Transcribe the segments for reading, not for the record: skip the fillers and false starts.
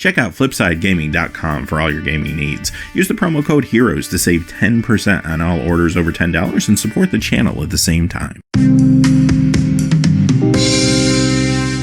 Check out FlipsideGaming.com for all your gaming needs. Use the promo code HEROES to save 10% on all orders over $10 and support the channel at the same time.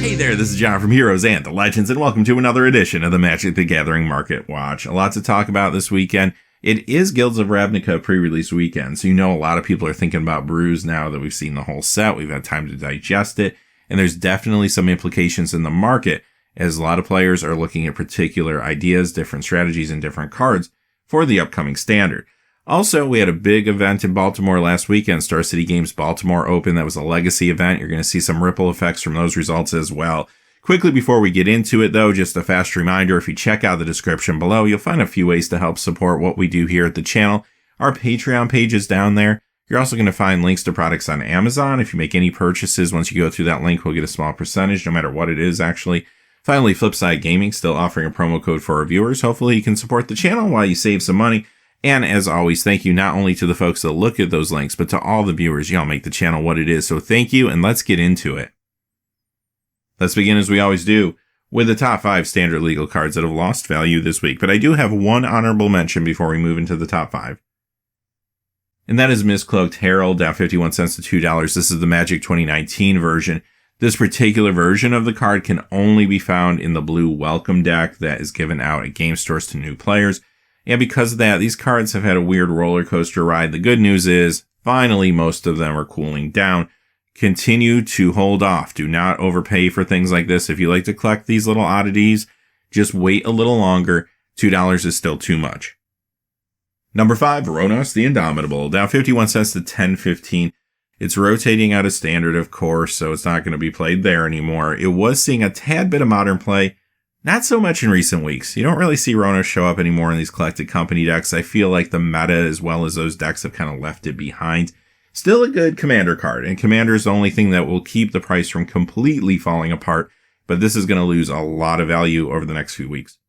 Hey there, this is John from Heroes and the Legends, and welcome to another edition of the Magic the Gathering Market Watch. A lot to talk about this weekend. It is Guilds of Ravnica pre-release weekend, so you know a lot of people are thinking about brews now that we've seen the whole set. We've had time to digest it, and there's definitely some implications in the market, as a lot of players are looking at particular ideas, different strategies, and different cards for the upcoming standard. Also, we had a big event in Baltimore last weekend, Star City Games Baltimore Open. That was a legacy event. You're going to see some ripple effects from those results as well. Quickly before we get into it, though, just a fast reminder, if you check out the description below, you'll find a few ways to help support what we do here at the channel. Our Patreon page is down there. You're also going to find links to products on Amazon. If you make any purchases, once you go through that link, we'll get a small percentage, no matter what it is, actually. Finally, Flipside Gaming still offering a promo code for our viewers. Hopefully you can support the channel while you save some money. And as always, thank you not only to the folks that look at those links, but to all the viewers. Y'all make the channel what it is. So thank you, and let's get into it. Let's begin as we always do with the top 5 standard legal cards that have lost value this week. But I do have one honorable mention before we move into the top 5. And that is Miscloaked Herald, down 51 cents to $2. This is the Magic 2019 version. This particular version of the card can only be found in the blue welcome deck that is given out at game stores to new players. And because of that, these cards have had a weird roller coaster ride. The good news is, finally, most of them are cooling down. Continue to hold off. Do not overpay for things like this. If you like to collect these little oddities, just wait a little longer. $2 is still too much. Number 5, Ronos the Indomitable, down 51 cents to $10.15. It's rotating out of standard, of course, so it's not going to be played there anymore. It was seeing a tad bit of modern play, not so much in recent weeks. You don't really see Ronos show up anymore in these collected company decks. I feel like the meta, as well as those decks, have kind of left it behind. Still a good Commander card, and Commander is the only thing that will keep the price from completely falling apart, but this is going to lose a lot of value over the next few weeks.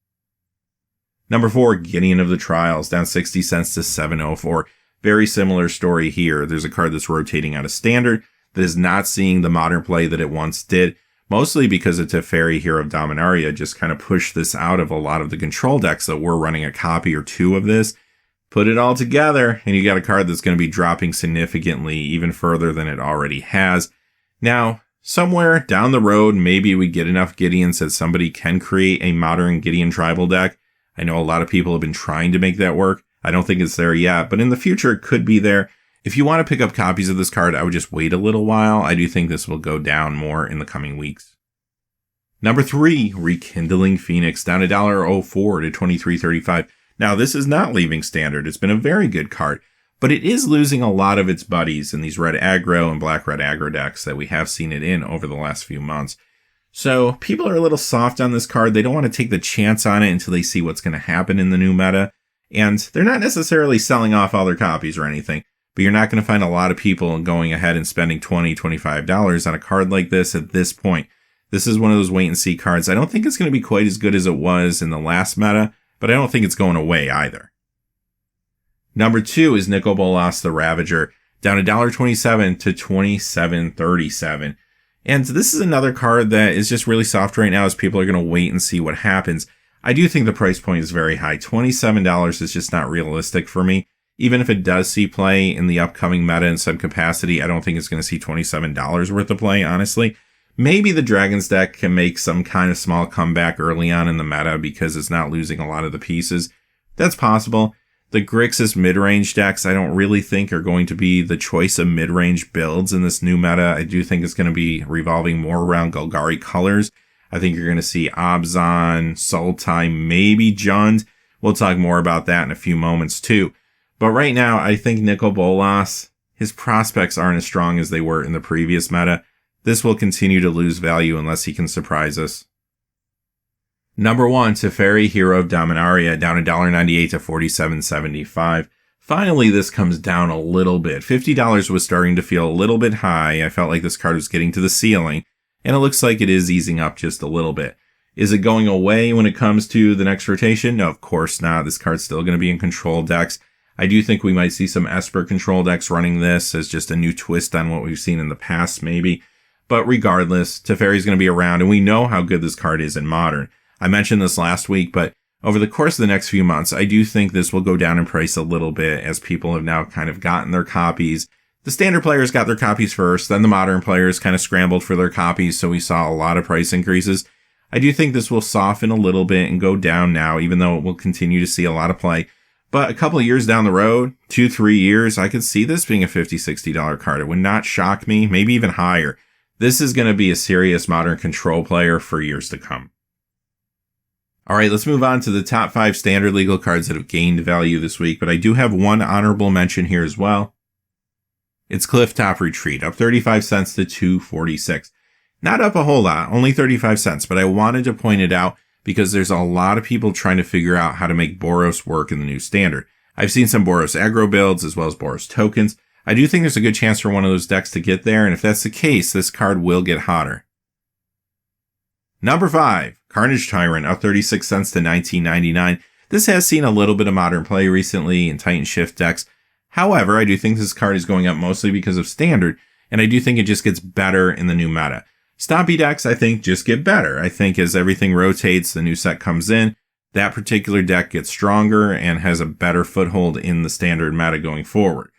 Number 4, Gideon of the Trials, down 60 cents to $7.04. Very similar story here. There's a card that's rotating out of standard that is not seeing the modern play that it once did, mostly because a Teferi Hero of Dominaria just kind of pushed this out of a lot of the control decks that were running a copy or two of this. Put it all together, and you got a card that's going to be dropping significantly, even further than it already has. Now, somewhere down the road, maybe we get enough Gideons that somebody can create a modern Gideon tribal deck. I know a lot of people have been trying to make that work. I don't think it's there yet, but in the future it could be there. If you want to pick up copies of this card, I would just wait a little while. I do think this will go down more in the coming weeks. Number 3, Rekindling Phoenix, down $1.04 to $23.35. Now, this is not leaving standard. It's been a very good card, but it is losing a lot of its buddies in these red aggro and black red aggro decks that we have seen it in over the last few months. So people are a little soft on this card. They don't want to take the chance on it until they see what's going to happen in the new meta. And they're not necessarily selling off all their copies or anything, but you're not going to find a lot of people going ahead and spending $20, $25 on a card like this at this point. This is one of those wait and see cards. I don't think it's going to be quite as good as it was in the last meta, but I don't think it's going away either. Number 2 is Nicol Bolas the Ravager, down $1.27 to $27.37. And this is another card that is just really soft right now as people are going to wait and see what happens. I do think the price point is very high. $27 is just not realistic for me. Even if it does see play in the upcoming meta in some capacity, I don't think it's going to see $27 worth of play, honestly. Maybe the Dragons deck can make some kind of small comeback early on in the meta because it's not losing a lot of the pieces. That's possible. The Grixis mid-range decks I don't really think are going to be the choice of mid-range builds in this new meta. I do think it's going to be revolving more around Golgari colors. I think you're going to see Abzan, Sultai, maybe Jund. We'll talk more about that in a few moments too. But right now, I think Nicol Bolas, his prospects aren't as strong as they were in the previous meta. This will continue to lose value unless he can surprise us. Number 1, Teferi Hero of Dominaria, down $1.98 to $47.75. Finally, this comes down a little bit. $50 was starting to feel a little bit high. I felt like this card was getting to the ceiling, and it looks like it is easing up just a little bit. Is it going away when it comes to the next rotation? No, of course not. This card's still going to be in control decks. I do think we might see some Esper control decks running this as just a new twist on what we've seen in the past, maybe. But regardless, Teferi's going to be around, and we know how good this card is in Modern. I mentioned this last week, but over the course of the next few months, I do think this will go down in price a little bit as people have now kind of gotten their copies. The standard players got their copies first, then the modern players kind of scrambled for their copies, so we saw a lot of price increases. I do think this will soften a little bit and go down now, even though it will continue to see a lot of play. But a couple of years down the road, 2-3 years, I could see this being a $50, $60 card. It would not shock me, maybe even higher. This is going to be a serious modern control player for years to come. All right, let's move on to the top 5 standard legal cards that have gained value this week, but I do have one honorable mention here as well. It's Clifftop Retreat, up 35 cents to $2.46. Not up a whole lot, only 35 cents, but I wanted to point it out because there's a lot of people trying to figure out how to make Boros work in the new standard. I've seen some Boros aggro builds as well as Boros tokens. I do think there's a good chance for one of those decks to get there, and if that's the case, this card will get hotter. Number 5, Carnage Tyrant, up 36 cents to $19.99. This has seen a little bit of modern play recently in Titan Shift decks. However, I do think this card is going up mostly because of standard, and I do think it just gets better in the new meta. Stompy decks, I think, just get better. I think as everything rotates, the new set comes in, that particular deck gets stronger and has a better foothold in the standard meta going forward.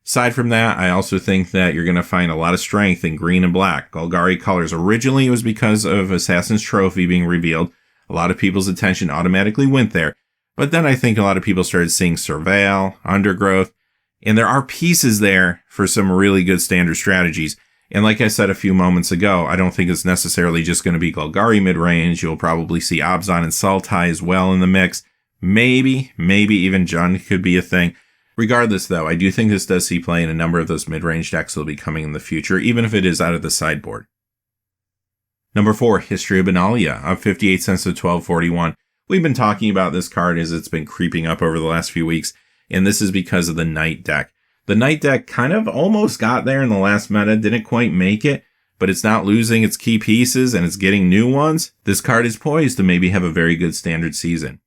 Aside from that, I also think that you're going to find a lot of strength in green and black. Golgari colors. Originally, it was because of Assassin's Trophy being revealed. A lot of people's attention automatically went there. But then I think a lot of people started seeing Surveil, Undergrowth, and there are pieces there for some really good standard strategies. And like I said a few moments ago, I don't think it's necessarily just going to be Golgari mid-range. You'll probably see Abzan and Sultai as well in the mix. Maybe even Jund could be a thing. Regardless, though, I do think this does see play in a number of those mid-range decks that will be coming in the future, even if it is out of the sideboard. Number 4, History of Benalia, up 58 cents to $12.41. We've been talking about this card as it's been creeping up over the last few weeks, and this is because of the Knight deck. The Knight deck kind of almost got there in the last meta, didn't quite make it, but it's not losing its key pieces and it's getting new ones. This card is poised to maybe have a very good standard season.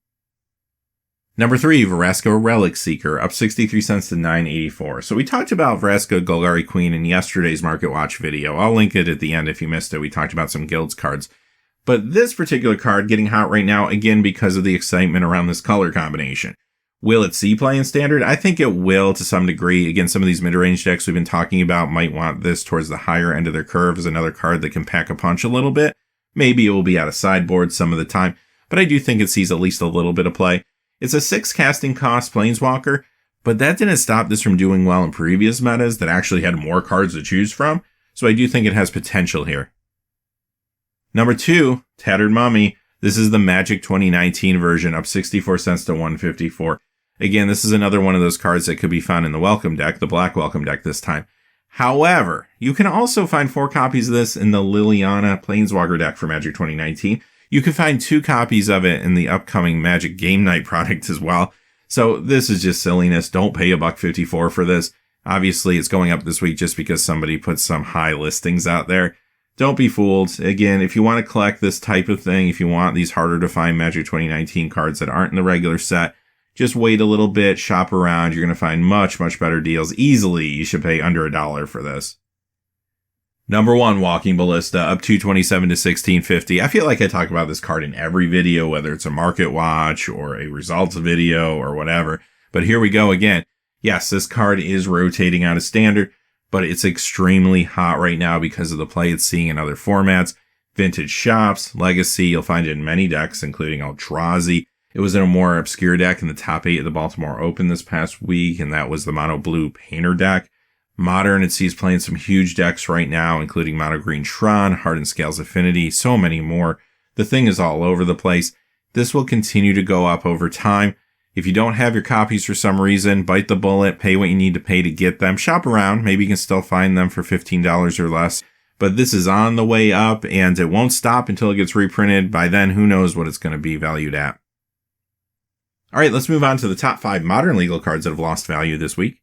Number 3, Vraska Relic Seeker, up 63 cents to $9.84. So we talked about Vraska Golgari Queen in yesterday's Market Watch video. I'll link it at the end if you missed it. We talked about some Guilds cards. But this particular card getting hot right now, again, because of the excitement around this color combination. Will it see play in standard? I think it will to some degree. Again, some of these mid-range decks we've been talking about might want this towards the higher end of their curve as another card that can pack a punch a little bit. Maybe it will be out of sideboard some of the time, but I do think it sees at least a little bit of play. It's a 6 casting cost Planeswalker, but that didn't stop this from doing well in previous metas that actually had more cards to choose from, so I do think it has potential here. Number 2, Tattered Mummy. This is the Magic 2019 version, up 64 cents to $1.54. Again, this is another one of those cards that could be found in the Welcome deck, the Black Welcome deck this time. However, you can also find 4 copies of this in the Liliana Planeswalker deck for Magic 2019. You can find 2 copies of it in the upcoming Magic Game Night product as well. So this is just silliness. Don't pay $1.54 for this. Obviously, it's going up this week just because somebody put some high listings out there. Don't be fooled. Again, if you want to collect this type of thing, if you want these harder to find Magic 2019 cards that aren't in the regular set, just wait a little bit, shop around. You're going to find much, much better deals. Easily, you should pay under $1 for this. Number 1, Walking Ballista, up 227 to $16.50. I feel like I talk about this card in every video, whether it's a Market Watch or a results video or whatever. But here we go again. Yes, this card is rotating out of standard, but it's extremely hot right now because of the play it's seeing in other formats. Vintage shops, Legacy, you'll find it in many decks, including Eldrazi. It was in a more obscure deck in the top 8 of the Baltimore Open this past week, and that was the Mono Blue Painter deck. Modern, it sees playing some huge decks right now, including Mono Green Tron, Hardened Scales Affinity, so many more. The thing is all over the place. This will continue to go up over time. If you don't have your copies for some reason, bite the bullet, pay what you need to pay to get them. Shop around, maybe you can still find them for $15 or less. But this is on the way up, and it won't stop until it gets reprinted. By then, who knows what it's going to be valued at. All right, let's move on to the top 5 modern legal cards that have lost value this week.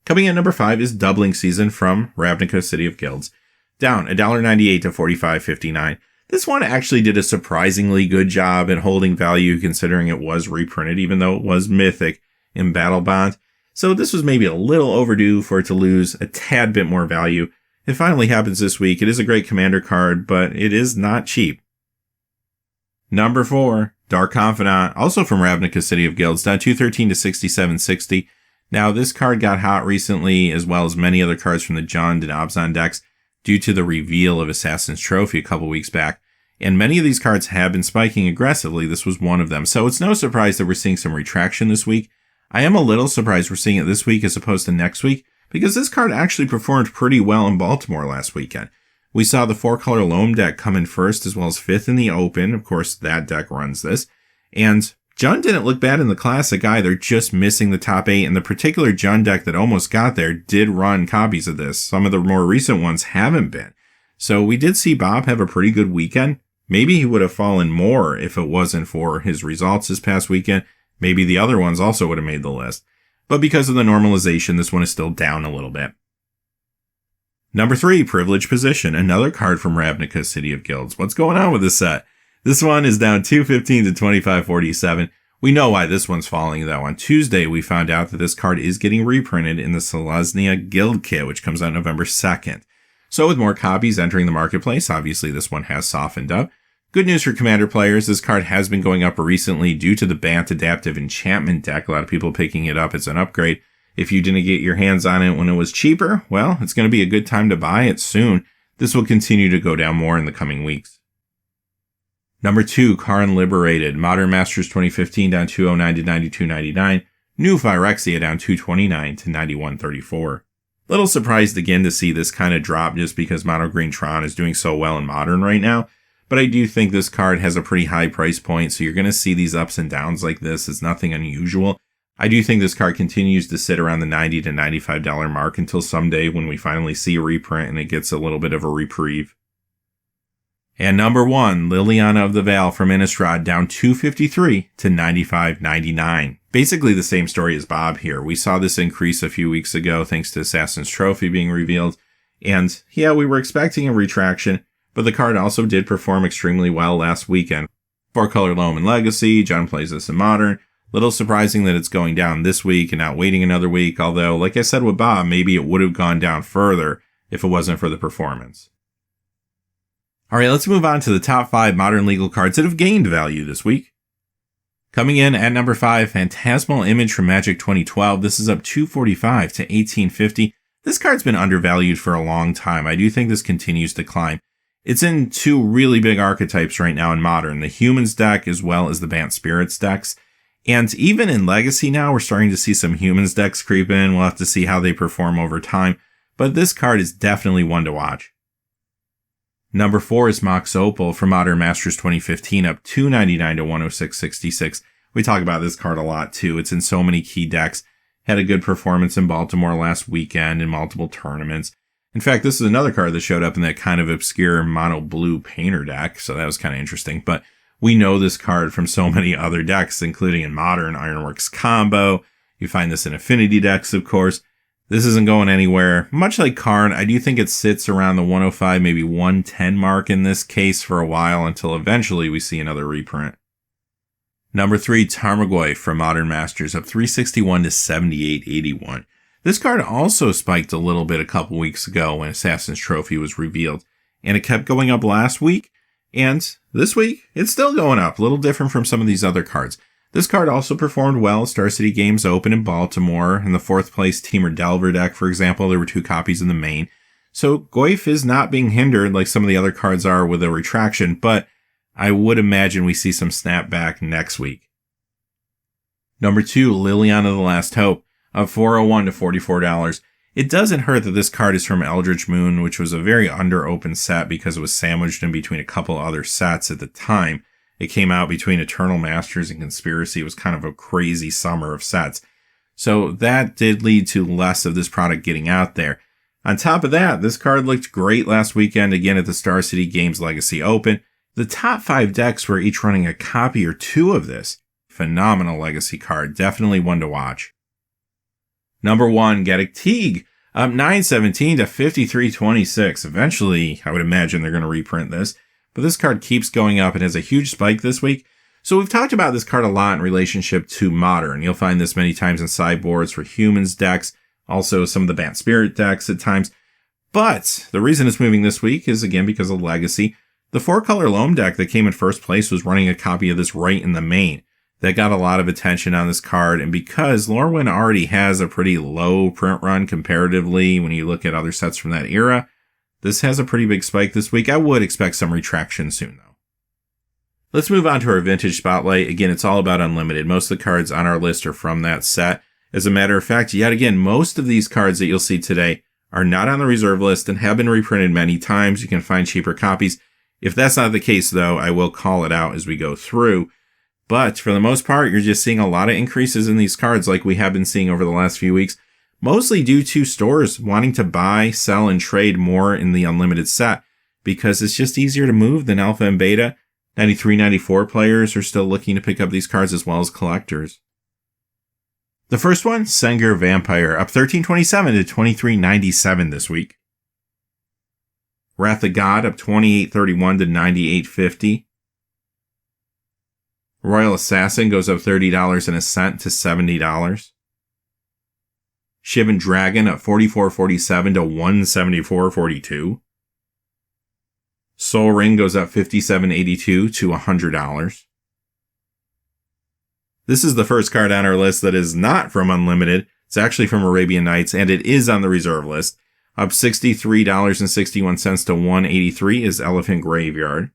Coming in number 5 is Doubling Season from Ravnica City of Guilds, down $1.98 to $45.59. This one actually did a surprisingly good job at holding value considering it was reprinted, even though it was mythic in Battle Bond. So this was maybe a little overdue for it to lose a tad bit more value. It finally happens this week. It is a great commander card, but it is not cheap. Number 4, Dark Confidant, also from Ravnica City of Guilds, down 213 to 6760. Now, this card got hot recently, as well as many other cards from the Jund and Abzan decks, due to the reveal of Assassin's Trophy a couple weeks back. And many of these cards have been spiking aggressively. This was one of them. So it's no surprise that we're seeing some retraction this week. I am a little surprised we're seeing it this week as opposed to next week, because this card actually performed pretty well in Baltimore last weekend. We saw the 4-color Loam deck come in first as well as 5th in the Open. Of course, that deck runs this. And Jund didn't look bad in the Classic either, just missing the top 8. And the particular Jund deck that almost got there did run copies of this. Some of the more recent ones haven't been. So we did see Bob have a pretty good weekend. Maybe he would have fallen more if it wasn't for his results this past weekend. Maybe the other ones also would have made the list. But because of the normalization, this one is still down a little bit. Number 3, Privileged Position, another card from Ravnica City of Guilds. What's going on with this set? This one is down 215 to 2547. We know why this one's falling, though. On Tuesday, we found out that this card is getting reprinted in the Selesnya Guild Kit, which comes out November 2nd. So with more copies entering the marketplace, obviously this one has softened up. Good news for Commander players, this card has been going up recently due to the Bant Adaptive Enchantment deck. A lot of people picking it up as an upgrade. If you didn't get your hands on it when it was cheaper, well, it's going to be a good time to buy it soon. This will continue to go down more in the coming weeks. Number 2, Karn Liberated. Modern Masters 2015 down 209 to 92.99. New Phyrexia down 229 to 91.34. Little surprised again to see this kind of drop just because Mono Green Tron is doing so well in Modern right now. But I do think this card has a pretty high price point, so you're going to see these ups and downs like this. It's nothing unusual. I do think this card continues to sit around the $90 to $95 mark until someday when we finally see a reprint and it gets a little bit of a reprieve. And number 1, Liliana of the Veil from Innistrad down 253 to 95.99. Basically the same story as Bob here. We saw this increase a few weeks ago thanks to Assassin's Trophy being revealed. And yeah, we were expecting a retraction, but the card also did perform extremely well last weekend. 4-color Loam in Legacy, John plays this in Modern. Little surprising that it's going down this week and not waiting another week, although, like I said with Bob, maybe it would have gone down further if it wasn't for the performance. Alright, let's move on to the top 5 Modern legal cards that have gained value this week. Coming in at number 5, Phantasmal Image from Magic 2012. This is up 245 to 1850. This card's been undervalued for a long time. I do think this continues to climb. It's in 2 really big archetypes right now in Modern, the Humans deck as well as the Bant Spirits decks. And even in Legacy now, we're starting to see some Humans decks creep in. We'll have to see how they perform over time. But this card is definitely one to watch. Number 4 is Mox Opal from Modern Masters 2015, up 299 to 106.66. We talk about this card a lot too. It's in so many key decks. Had a good performance in Baltimore last weekend in multiple tournaments. In fact, this is another card that showed up in that kind of obscure mono blue painter deck, so that was kind of interesting. But we know this card from so many other decks, including in Modern Ironworks Combo. You find this in Affinity decks, of course. This isn't going anywhere. Much like Karn, I do think it sits around the 105, maybe 110 mark in this case for a while until eventually we see another reprint. Number 3, Tarmogoyf from Modern Masters, up 361 to 78.81. This card also spiked a little bit a couple weeks ago when Assassin's Trophy was revealed, and it kept going up last week, and this week it's still going up, a little different from some of these other cards. This card also performed well. Star City Games Open in Baltimore. In the 4th place Teamer Delver deck, for example, there were 2 copies in the main. So Goyf is not being hindered like some of the other cards are with a retraction, but I would imagine we see some snapback next week. Number 2, Liliana the Last Hope, up 401 to $44. It doesn't hurt that this card is from Eldritch Moon, which was a very under-open set because it was sandwiched in between a couple other sets at the time. It came out between Eternal Masters and Conspiracy. It was kind of a crazy summer of sets. So that did lead to less of this product getting out there. On top of that, this card looked great last weekend again at the Star City Games Legacy Open. The top 5 decks were each running a copy or 2 of this. Phenomenal Legacy card. Definitely one to watch. Number 1, Gaddock Teague, up 917 to 53.26. Eventually, I would imagine they're going to reprint this. But this card keeps going up and has a huge spike this week. So we've talked about this card a lot in relationship to Modern. You'll find this many times in sideboards for Humans decks, also some of the Bant Spirit decks at times. But the reason it's moving this week is again because of Legacy. The 4-color Loam deck that came in first place was running a copy of this right in the main. That got a lot of attention on this card, and because Lorwyn already has a pretty low print run comparatively when you look at other sets from that era, this has a pretty big spike this week. I would expect some retraction soon, though. Let's move on to our Vintage Spotlight. Again, it's all about Unlimited. Most of the cards on our list are from that set. As a matter of fact, yet again, most of these cards that you'll see today are not on the reserve list and have been reprinted many times. You can find cheaper copies. If that's not the case, though, I will call it out as we go through. But for the most part, you're just seeing a lot of increases in these cards like we have been seeing over the last few weeks, mostly due to stores wanting to buy, sell, and trade more in the Unlimited set because it's just easier to move than Alpha and Beta. 93, 94 players are still looking to pick up these cards as well as collectors. The first one, Sengir Vampire, up 1327 to 2397 this week. Wrath of God, up 2831 to 9850. Royal Assassin goes up $30 and a cent to $70. Shivan Dragon up 44.47 to 174.42. Soul Ring goes up 57.82 to $100. This is the first card on our list that is not from Unlimited. It's actually from Arabian Nights, and it is on the reserve list. Up $63.61 to $183 is Elephant Graveyard.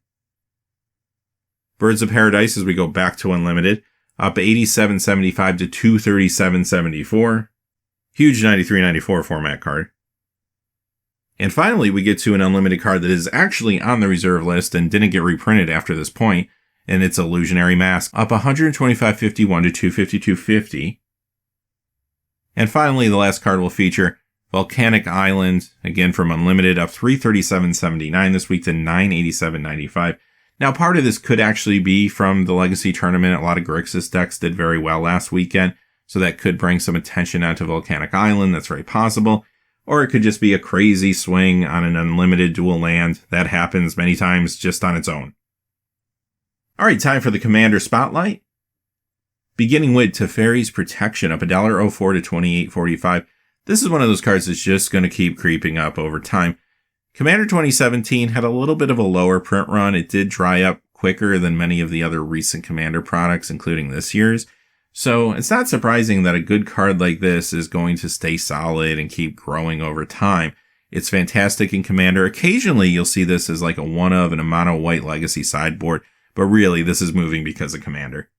Birds of Paradise as we go back to Unlimited, up $87.75 to $237.74. Huge 93-94 format card. And finally, we get to an Unlimited card that is actually on the reserve list and didn't get reprinted after this point, and it's Illusionary Mask, up $125.51 to $252.50. And finally, the last card we'll feature, Volcanic Island, again from Unlimited, up $337.79 this week to $987.95. Now, part of this could actually be from the Legacy Tournament. A lot of Grixis decks did very well last weekend, so that could bring some attention onto Volcanic Island. That's very possible. Or it could just be a crazy swing on an Unlimited dual land. That happens many times just on its own. All right, time for the Commander Spotlight. Beginning with Teferi's Protection, up $1.04 to $28.45. This is one of those cards that's just going to keep creeping up over time. Commander 2017 had a little bit of a lower print run. It did dry up quicker than many of the other recent Commander products, including this year's. So it's not surprising that a good card like this is going to stay solid and keep growing over time. It's fantastic in Commander. Occasionally you'll see this as like a one of in a mono white Legacy sideboard, but really this is moving because of Commander.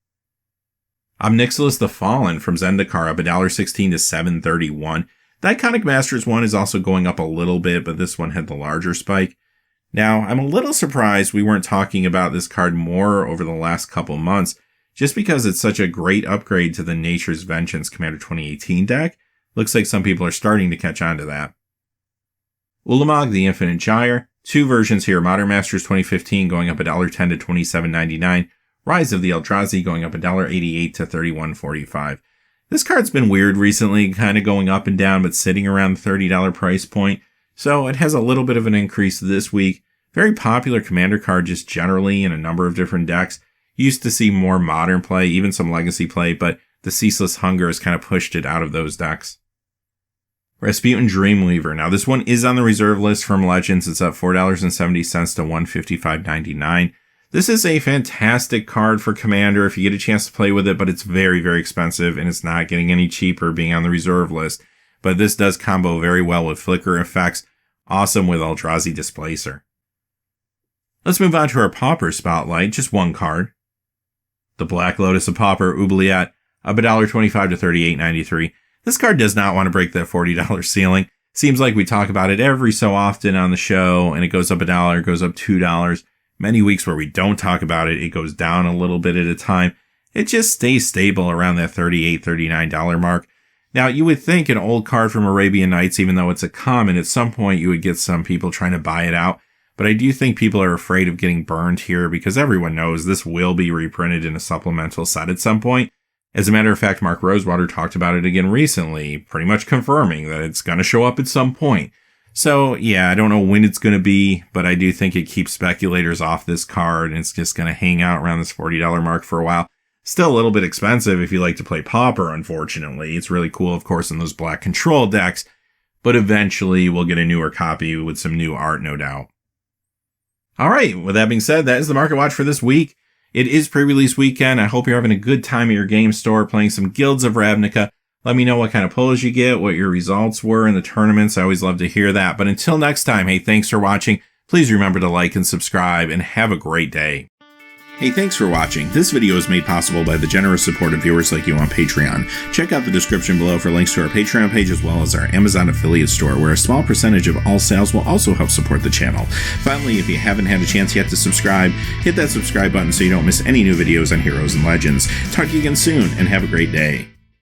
Omnixilus the Fallen from Zendikar, up $1.16 to $7.31. The Iconic Masters one is also going up a little bit, but this one had the larger spike. Now, I'm a little surprised we weren't talking about this card more over the last couple months, just because it's such a great upgrade to the Nature's Vengeance Commander 2018 deck. Looks like some people are starting to catch on to that. Ulamog the Infinite Gyre, two versions here, Modern Masters 2015 going up $1.10 to $27.99, Rise of the Eldrazi going up $1.88 to $31.45. This card's been weird recently, kind of going up and down, but sitting around the $30 price point, so it has a little bit of an increase this week. Very popular Commander card just generally in a number of different decks. Used to see more Modern play, even some Legacy play, but the Ceaseless Hunger has kind of pushed it out of those decks. Rasputin Dreamweaver. Now this one is on the reserve list from Legends. It's up $4.70 to $155.99. This is a fantastic card for Commander if you get a chance to play with it, but it's very, very expensive, and it's not getting any cheaper being on the reserve list. But this does combo very well with Flicker effects. Awesome with Eldrazi Displacer. Let's move on to our Pauper Spotlight. Just one card. The Black Lotus of Pauper, Oubliette, up $1.25 to $38.93. This card does not want to break that $40 ceiling. Seems like we talk about it every so often on the show, and it goes up $1, goes up $2. Many weeks where we don't talk about it, it goes down a little bit at a time. It just stays stable around that $38, $39 mark. Now, you would think an old card from Arabian Nights, even though it's a common, at some point you would get some people trying to buy it out. But I do think people are afraid of getting burned here because everyone knows this will be reprinted in a supplemental set at some point. As a matter of fact, Mark Rosewater talked about it again recently, pretty much confirming that it's going to show up at some point. So, yeah, I don't know when it's going to be, but I do think it keeps speculators off this card, and it's just going to hang out around this $40 mark for a while. Still a little bit expensive if you like to play Pauper, unfortunately. It's really cool, of course, in those black control decks, but eventually we'll get a newer copy with some new art, no doubt. All right, with that being said, that is the Market Watch for this week. It is pre-release weekend. I hope you're having a good time at your game store playing some Guilds of Ravnica. Let me know what kind of pulls you get, what your results were in the tournaments. I always love to hear that. But until next time, hey, thanks for watching. Please remember to like and subscribe, and have a great day. Hey, thanks for watching. This video is made possible by the generous support of viewers like you on Patreon. Check out the description below for links to our Patreon page as well as our Amazon affiliate store, where a small percentage of all sales will also help support the channel. Finally, if you haven't had a chance yet to subscribe, hit that subscribe button so you don't miss any new videos on Heroes and Legends. Talk to you again soon, and have a great day.